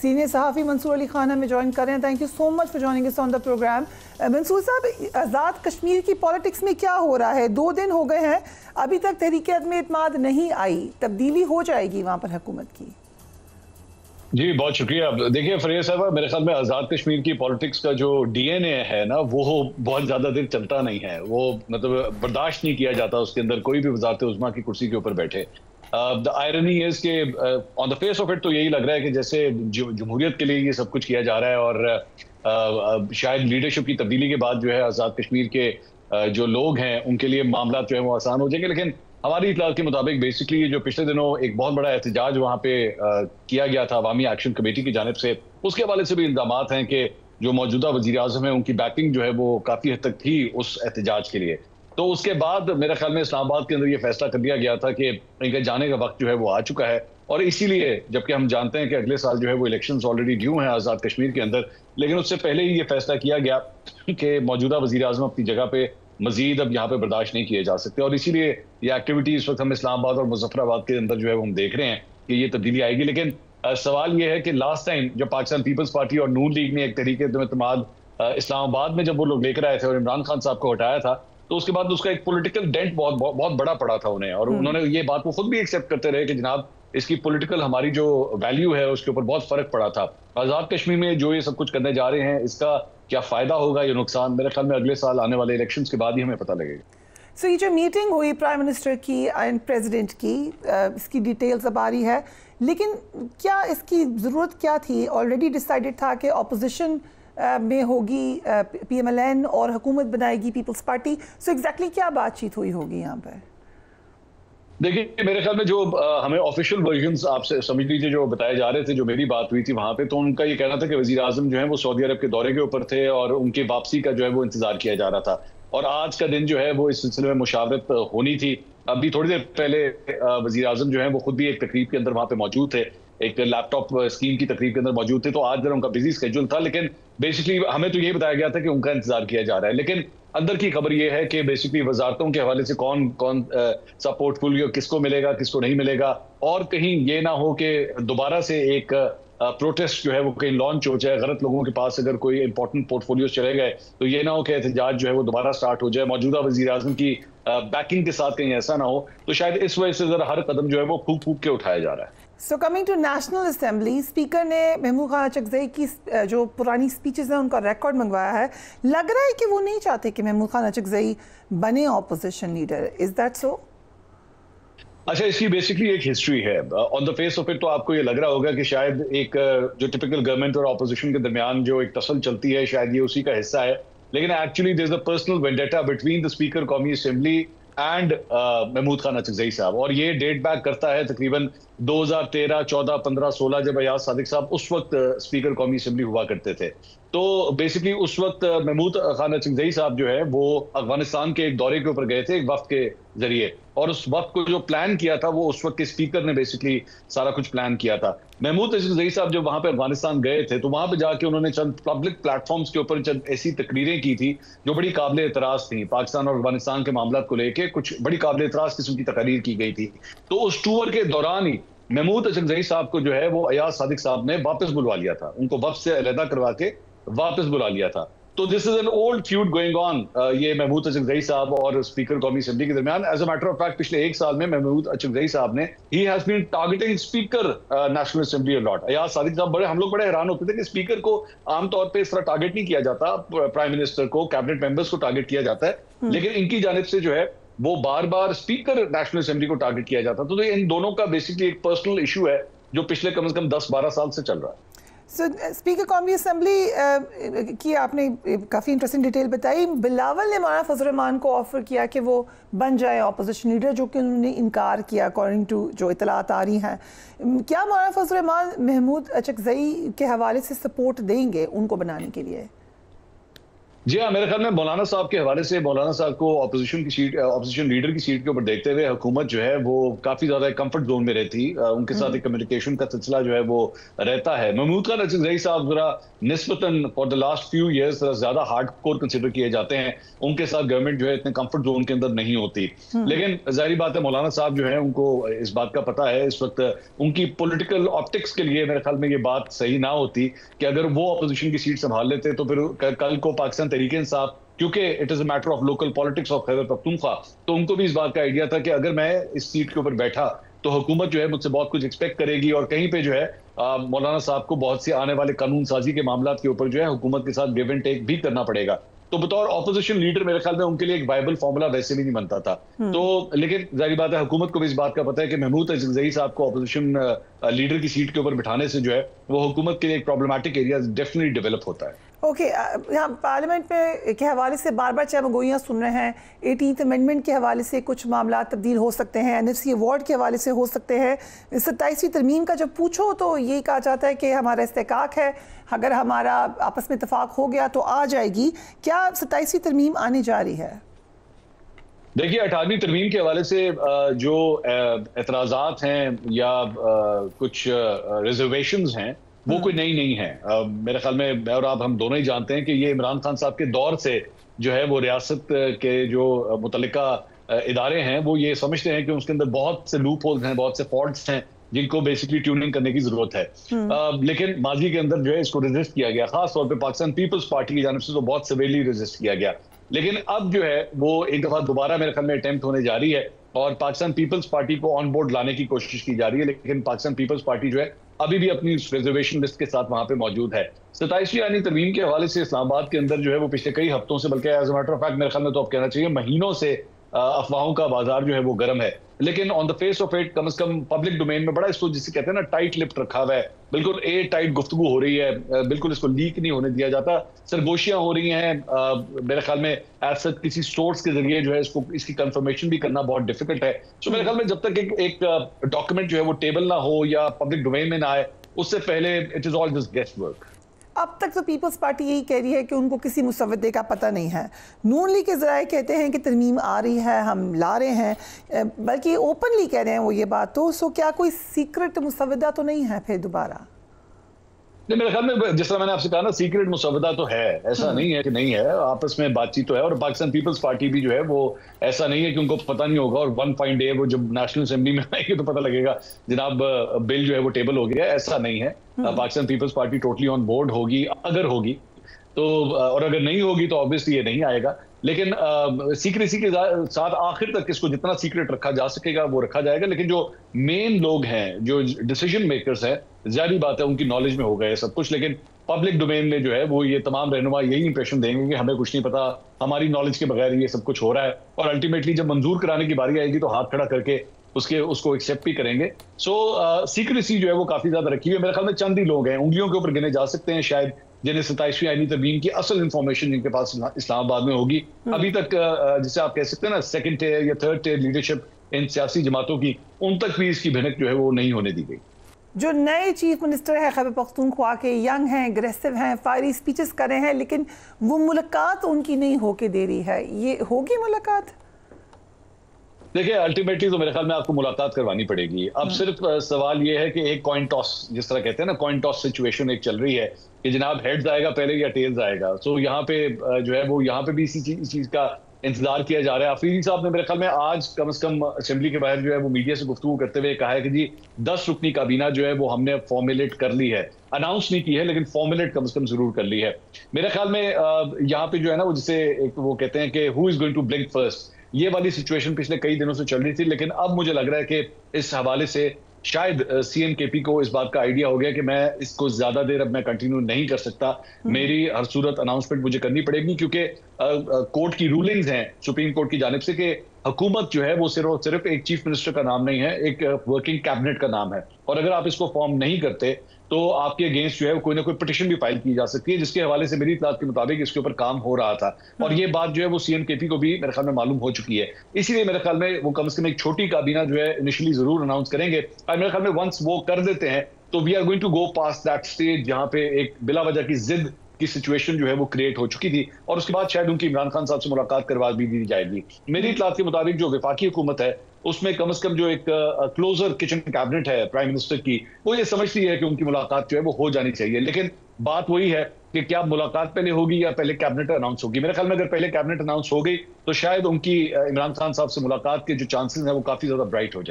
Senior सहाफ़ी मंसूर अली खान हमें join कर रहे हैं। Thank you so much for joining us on the program. Mansoor Sahab, Azad Kashmir की पॉलिटिक्स में क्या हो रहा है? 2 दिन हो गए हैं, अभी तक तहरीक-ए-अदम इत्माद नहीं आई। तब्दीली हो जाएगी वहाँ पर हुकूमत की? जी बहुत शुक्रिया। देखिए फरीद साहब, मेरे ख्याल में आज़ाद कश्मीर की पॉलिटिक्स का जो डीएनए है ना, वो बहुत ज़्यादा देर चलता नहीं है। वो मतलब बर्दाश्त नहीं किया जाता उसके अंदर कोई भी वज़ारत उज़्मा की कुर्सी के ऊपर बैठे। द आयरनी इज़ के on the face of it तो यही लग रहा है कि जैसे जमहूरियत के लिए ये सब कुछ किया जा रहा है और शायद लीडरशिप की तब्दीली के बाद जो है आज़ाद कश्मीर के जो लोग हैं उनके लिए मामला जो है वो आसान हो जाएंगे। लेकिन हमारी इतलात के मुताबिक बेसिकली जो पिछले दिनों एक बहुत बड़ा एहतजाज वहाँ पे किया गया था अवामी एक्शन कमेटी की जानिब से, उसके हवाले से भी इल्जामात हैं कि जो मौजूदा वज़ीर आज़म है उनकी बैकिंग जो है वो काफ़ी हद तक थी उस एहतजाज के लिए। तो उसके बाद मेरे ख्याल में इस्लामाबाद के अंदर ये फैसला कर लिया गया था कि इनके जाने का वक्त जो है वो आ चुका है। और इसीलिए जबकि हम जानते हैं कि अगले साल जो है वो इलेक्शंस ऑलरेडी ड्यू हैं आज़ाद कश्मीर के अंदर, लेकिन उससे पहले ही ये फैसला किया गया कि मौजूदा वज़ीर आज़म अपनी जगह पे मजीद अब यहाँ पे बर्दाश्त नहीं किए जा सकते। और इसीलिए ये एक्टिविटी इस वक्त हम इस्लामाबाद और मुजफ्फराबाद के अंदर जो है वो हम देख रहे हैं कि ये तब्दीली आएगी। लेकिन सवाल ये है कि लास्ट टाइम जब पाकिस्तान पीपल्स पार्टी और नून लीग ने एक तरीके इत्तेमाद इस्लामाबाद में जब वो लोग लेकर आए थे और इमरान खान साहब को हटाया था, तो उसके बाद उसका एक पॉलिटिकल डेंट बहुत बड़ा पड़ा था उन्हें। और उन्होंने ये बात वो खुद भी एक्सेप्ट करते रहे कि जनाब इसकी पॉलिटिकल हमारी जो वैल्यू है उसके ऊपर बहुत फर्क पड़ा था। आज़ाद कश्मीर में जो ये सब कुछ करने जा रहे हैं, इसका क्या फायदा होगा या नुकसान, मेरे ख्याल में अगले साल आने वाले इलेक्शंस के बाद ही हमें पता लगेगा। सो ये जो मीटिंग हुई प्राइम मिनिस्टर की एंड प्रेसिडेंट की, इसकी डिटेल्स अब आ रही है, लेकिन क्या इसकी ज़रूरत क्या थी? ऑलरेडी डिसाइडेड था कि अपोजिशन में होगी PMLN और हुकूमत बनाएगी पीपल्स पार्टी। सो एग्जैक्टली क्या बातचीत हुई होगी यहाँ पर? देखिए मेरे ख्याल में जो हमें ऑफिशियल वर्जन्स आपसे समझ लीजिए जो बताए जा रहे थे, जो मेरी बात हुई थी वहां पे, तो उनका ये कहना था कि वजीर आजम जो है वो सऊदी अरब के दौरे के ऊपर थे और उनकी वापसी का जो है वो इंतजार किया जा रहा था। और आज का दिन जो है वो इस सिलसिले में मुशावरत होनी थी। अभी थोड़ी देर पहले वजीर आजम जो है वो खुद भी एक तकरीब के अंदर वहां पे मौजूद थे, एक लैपटॉप स्कीम की तकरीब के अंदर मौजूद थे। तो आज जरा उनका बिजी स्केड्यूल था, लेकिन बेसिकली हमें तो ये बताया गया था कि उनका इंतजार किया जा रहा है। लेकिन अंदर की खबर ये है कि बेसिकली वजारतों के हवाले से कौन कौन सा पोर्टफोलियो किसको मिलेगा किसको नहीं मिलेगा, और कहीं ये ना हो कि दोबारा से एक प्रोटेस्ट जो है वो कहीं लॉन्च हो जाए, गलत लोगों के पास अगर कोई इंपॉर्टेंट पोर्टफोलियो चले गए तो ये ना हो कि एहतजाज जो है वो दोबारा स्टार्ट हो जाए मौजूदा वजीर आजम की बैकिंग के साथ, कहीं ऐसा ना हो। तो शायद इस वजह से जरा हर कदम जो है वो फूक फूक के उठाया जा रहा है। So coming to national assembly, speaker ने महमूद खान अचकज़ई की जो पुरानी स्पीचेस हैं उनका रिकॉर्ड मंगवाया है। लग रहा है कि वो नहीं चाहते कि महमूद खान अचकज़ई बने opposition leader. Is that so? अच्छा, इसकी बेसिकली एक हिस्ट्री है। On the face of it तो आपको ये लग रहा होगा कि शायद एक जो टिपिकल गवर्नमेंट और ऑपोजिशन के दरमियान जो एक तसल चलती है शायद ये उसी का हिस्सा है। लेकिन actually there is a personal vendetta between the speaker कौमी असेंबली एंड महमूद खान अचकज़ई साहब, और ये डेट बैक करता है तकरीबन 2013, 14, 15, 16 जब अयाज सादिक साहब उस वक्त स्पीकर कौमी असेंबली हुआ करते थे। तो बेसिकली उस वक्त महमूद खान अचकज़ई साहब जो है वो अफगानिस्तान के एक दौरे के ऊपर गए थे एक वक्त के जरिए, और उस वक्त को जो प्लान किया था वो उस वक्त के स्पीकर ने बेसिकली सारा कुछ प्लान किया था। महमूद अचकज़ई साहब जब वहां पे अफगानिस्तान गए थे तो वहां पे जाके उन्होंने चंद पब्लिक प्लेटफॉर्म्स के ऊपर चंद ऐसी तकरीरें की थी जो बड़ी काबिल एतराज थी। पाकिस्तान और अफगानिस्तान के मामला को लेकर कुछ बड़ी काबिल एतराज किस्म की तकरीर की गई थी। तो उस टूर के दौरान ही महमूद अचकज़ई साहब को जो है वो अयाज सादिक साहब ने वापस बुलवा लिया था, उनको वक्त से अलहदा करवा के वापस बुला लिया था। तो this is an old feud going on, ये महमूद अचकज़ई साहब और स्पीकर कौमी असेंबली के दरमियान। As a matter of fact पिछले 1 साल में महमूद अचकज़ई साहब ने ही has been targeting speaker national assembly a lot. Ayaz Sadiq Sahab हम लोग बड़े हैरान होते थे कि स्पीकर को आमतौर पर इस तरह टारगेट नहीं किया जाता, प्राइम मिनिस्टर को, कैबिनेट मेंबर्स को टारगेट किया जाता है, लेकिन इनकी जानिब से जो है वो बार बार स्पीकर नेशनल असेंबली को टारगेट किया जाता। तो इन दोनों का बेसिकली एक पर्सनल इशू है जो पिछले कम से कम 10-12 साल से चल रहा है। स्पीकर कौमी असेंबली की आपने काफ़ी इंटरेस्टिंग डिटेल बताई। बिलावल ने मौलाना फजल रहमान को ऑफर किया कि वो बन जाए ऑपोजिशन लीडर, जो कि उन्होंने इनकार किया अकॉर्डिंग टू जो इतलात आ रही हैं। क्या मौलाना फजल रहमान महमूद अचकज़ई के हवाले से सपोर्ट देंगे उनको बनाने के लिए? जी हाँ, मेरे ख्याल में मौलाना साहब के हवाले से मौलाना साहब को ऑपोजिशन लीडर की सीट के ऊपर देखते हुए हुकूमत जो है वो काफी ज्यादा कंफर्ट जोन में रहती, उनके साथ एक कम्युनिकेशन का सिलसिला जो है वो रहता है। महमूद खान अजीजई साहब जरा निस्बतन for the last few years जरा ज्यादा हार्ड कोर कंसिडर किए जाते हैं, उनके साथ गवर्नमेंट जो है इतने कंफर्ट जोन के अंदर नहीं होती। लेकिन जाहिर बात है मौलाना साहब जो है उनको इस बात का पता है, इस वक्त उनकी पॉलिटिकल ऑप्टिक्स के लिए मेरे ख्याल में ये बात सही ना होती कि अगर वो अपोजिशन की सीट संभाल लेते तो फिर कल को पाकिस्तान तहरीक इंसाफ, क्योंकि it is a matter of local politics of Khyber Pakhtunkhwa, तो उनको भी इस बात का आइडिया था कि अगर मैं इस सीट के ऊपर बैठा तो हुकूमत जो है मुझसे बहुत कुछ एक्सपेक्ट करेगी और कहीं पे जो है मौलाना साहब को बहुत सी आने वाले कानून साजी के मामला के ऊपर जो है हुकूमत के साथ गिव एंड टेक भी करना पड़ेगा। तो बतौर ऑपोजिशन लीडर मेरे ख्याल में उनके लिए एक वायबल फॉर्मूला वैसे भी नहीं बनता था। तो लेकिन जाहिर बात है हुकूमत को भी इस बात का पता है कि महमूद अजीजई साहब को ऑपोजिशन लीडर की सीट के ऊपर बिठाने से जो है वो हुकूमत के लिए एक प्रॉब्लमेटिक एरिया डेफिनेटली डेवलप होता है। ओके, यहाँ पार्लियामेंट में के हवाले से बार बार चमगोइयाँ सुन रहे हैं। 18th अमेंडमेंट के हवाले से कुछ मामला तब्दील हो सकते हैं, NFC अवार्ड के हवाले से हो सकते हैं। 27वीं तरमीम का जब पूछो तो ये कहा जाता है कि हमारा इस्तेकाक है, अगर हमारा आपस में इतफाक हो गया तो आ जाएगी। क्या 27वीं तरमीम आने जा रही है? देखिए 18वीं तरमीम के हवाले से जो एतराज़ात हैं या कुछ रिजर्वेशंस हैं वो कोई नई नहीं है। मेरे ख्याल में मैं और आप हम दोनों ही जानते हैं कि ये इमरान खान साहब के दौर से जो है वो रियासत के जो मुतल्लिका इदारे हैं वो ये समझते हैं कि उसके अंदर बहुत से लूप होल्स हैं, बहुत से फॉल्ट्स हैं जिनको बेसिकली ट्यूनिंग करने की जरूरत है। लेकिन माजी के अंदर जो है इसको रेजिस्ट किया गया, खास तौर पे पाकिस्तान पीपल्स पार्टी की जानिब से तो बहुत सिवियरली रेजिस्ट किया गया। लेकिन अब जो है वो एक दफा दोबारा मेरे ख्याल में अटेम्प्ट होने जा रही है और पाकिस्तान पीपल्स पार्टी को ऑन बोर्ड लाने की कोशिश की जा रही है। लेकिन पाकिस्तान पीपल्स पार्टी जो है अभी भी अपनी रिजर्वेशन लिस्ट के साथ वहां पे मौजूद है। 27वीं आईनी तरमीम के हवाले से इस्लामाबाद के अंदर जो है वो पिछले कई हफ्तों से, बल्कि as a matter of fact मेरे ख्याल में तो अब कहना चाहिए महीनों से अफवाहों का बाजार जो है वो गर्म है। लेकिन on the face of it come से कम पब्लिक डोमेन में बड़ा इसको जिसे कहते हैं ना टाइट लिप्ट रखा हुआ है, बिल्कुल एयर टाइट गुफ्तगू हो रही है, बिल्कुल इसको लीक नहीं होने दिया जाता। सरगोशियां हो रही हैं मेरे ख्याल में ऐसा किसी सोर्स के जरिए जो है इसकी कंफर्मेशन भी करना बहुत डिफिकल्ट है। तो मेरे ख्याल में जब तक एक डॉक्यूमेंट जो है वो टेबल ना हो या पब्लिक डोमेन में ना आए उससे पहले it is all just guest work. अब तक तो पीपल्स पार्टी यही कह रही है कि उनको किसी मुसव्वदे का पता नहीं है। नून लीग के ज़राए कहते हैं कि तरमीम आ रही है, हम ला रहे हैं, बल्कि ओपनली कह रहे हैं वो ये बात। तो सो क्या कोई सीक्रेट मुसव्वदा तो नहीं है फिर दोबारा? नहीं, मेरे ख्याल में जिस तरह मैंने आपसे कहा ना सीक्रेट मुसव्वदा तो है, ऐसा नहीं है कि नहीं है, आपस में बातचीत तो है। और पाकिस्तान पीपल्स पार्टी भी जो है वो ऐसा नहीं है कि उनको पता नहीं होगा और वन फाइन डे वो जब नेशनल असेंबली में आएगी तो पता लगेगा जनाब बिल जो है वो टेबल हो गया, ऐसा नहीं है। Pakistan peoples party totally on board होगी, अगर होगी तो, और अगर नहीं होगी तो ऑब्वियसली ये नहीं आएगा। लेकिन सीक्रेसी के साथ आखिर तक इसको जितना सीक्रेट रखा जा सकेगा वो रखा जाएगा। लेकिन जो मेन लोग हैं, जो डिसीजन मेकर्स हैं, जाहिर बात है उनकी नॉलेज में होगा ये सब कुछ। लेकिन पब्लिक डोमेन में जो है वो ये तमाम रहनुमा यही इंप्रेशन देंगे कि हमें कुछ नहीं पता, हमारी नॉलेज के बगैर ये सब कुछ हो रहा है। और अल्टीमेटली जब मंजूर कराने की बारी आएगी तो हाथ खड़ा करके उसको एक्सेप्ट भी करेंगे। सो सीक्रेसी जो है वो काफी ज्यादा रखी हुई है। मेरे ख्याल में चंद ही लोग हैं, उंगलियों के ऊपर गिने जा सकते हैं शायद, जिन्हें 27वीं आईनी तरमीम की असल इंफॉर्मेशन जिनके पास इस्लामाबाद में होगी। अभी तक जिसे आप कह सकते हैं ना सेकंड टियर या थर्ड टियर लीडरशिप इन सियासी जमातों की, उन तक भी इसकी भिनक जो है वो नहीं होने दी गई। जो नए चीफ मिनिस्टर है खैबर पख्तूनख्वा के, यंग हैं, एग्रेसिव हैं, फायरी स्पीचेस कर रहे हैं, लेकिन वो मुलाकात उनकी नहीं होके दे रही है। ये होगी मुलाकात? देखिए अल्टीमेटली तो मेरे ख्याल में आपको मुलाकात करवानी पड़ेगी। अब सिर्फ सवाल ये है कि एक कॉइन टॉस, जिस तरह कहते हैं ना कॉइन टॉस सिचुएशन एक चल रही है कि जनाब हेड्स आएगा पहले या टेल्स आएगा। सो यहाँ पे जो है वो यहाँ पे भी इसी चीज का इंतजार किया जा रहा है। अफरीदी साहब ने मेरे ख्याल में आज कम से कम असेंबली के बाहर जो है वो मीडिया से गुफ्तगू करते हुए कहा है कि जी 10 रुकनी काबीना जो है वो हमने फॉर्मुलेट कर ली है, अनाउंस नहीं की है लेकिन फॉर्मुलेट कम से कम जरूर कर ली है। मेरे ख्याल में यहाँ पे जो है ना वो जिसे वो कहते हैं कि who is going to blink first, ये वाली सिचुएशन पिछले कई दिनों से चल रही थी। लेकिन अब मुझे लग रहा है कि इस हवाले से शायद CNKP को इस बात का आइडिया हो गया कि मैं इसको ज्यादा देर अब मैं कंटिन्यू नहीं कर सकता, मेरी हर सूरत अनाउंसमेंट मुझे करनी पड़ेगी, क्योंकि कोर्ट की रूलिंग्स हैं सुप्रीम कोर्ट की जानिब से कि हुकूमत जो है वो सिर्फ एक चीफ मिनिस्टर का नाम नहीं है, एक वर्किंग कैबिनेट का नाम है। और अगर आप इसको फॉर्म नहीं करते तो आपके अगेंस्ट जो है कोई ना कोई पिटीशन भी फाइल की जा सकती है, जिसके हवाले से मेरी इत्तलात के मुताबिक इसके ऊपर काम हो रहा था। और ये बात जो है वो CNKP को भी मेरे ख्याल में मालूम हो चुकी है। इसीलिए मेरे ख्याल में वो कम से कम एक छोटी काबीना जो है इनिशियली जरूर अनाउंस करेंगे। और मेरे ख्याल में वंस वो कर देते हैं तो we are going to go past that stage जहां पे एक बिला वजह की जिद की सिचुएशन जो है वो क्रिएट हो चुकी थी और उसके बाद शायद उनकी इमरान खान साहब से मुलाकात करवा भी दी जाएगी। मेरी इत्तलात के मुताबिक जो वफाकी हुकूमत है उसमें कम से कम जो एक क्लोजर किचन कैबिनेट है प्राइम मिनिस्टर की, वो ये समझती है कि उनकी मुलाकात जो है वो हो जानी चाहिए। लेकिन बात वही है कि क्या मुलाकात पहले होगी या पहले कैबिनेट अनाउंस होगी। मेरे ख्याल में अगर पहले कैबिनेट अनाउंस हो गई तो शायद उनकी इमरान खान साहब से मुलाकात के जो चांसेस हैं वो काफी ज्यादा ब्राइट हो जाएंगे।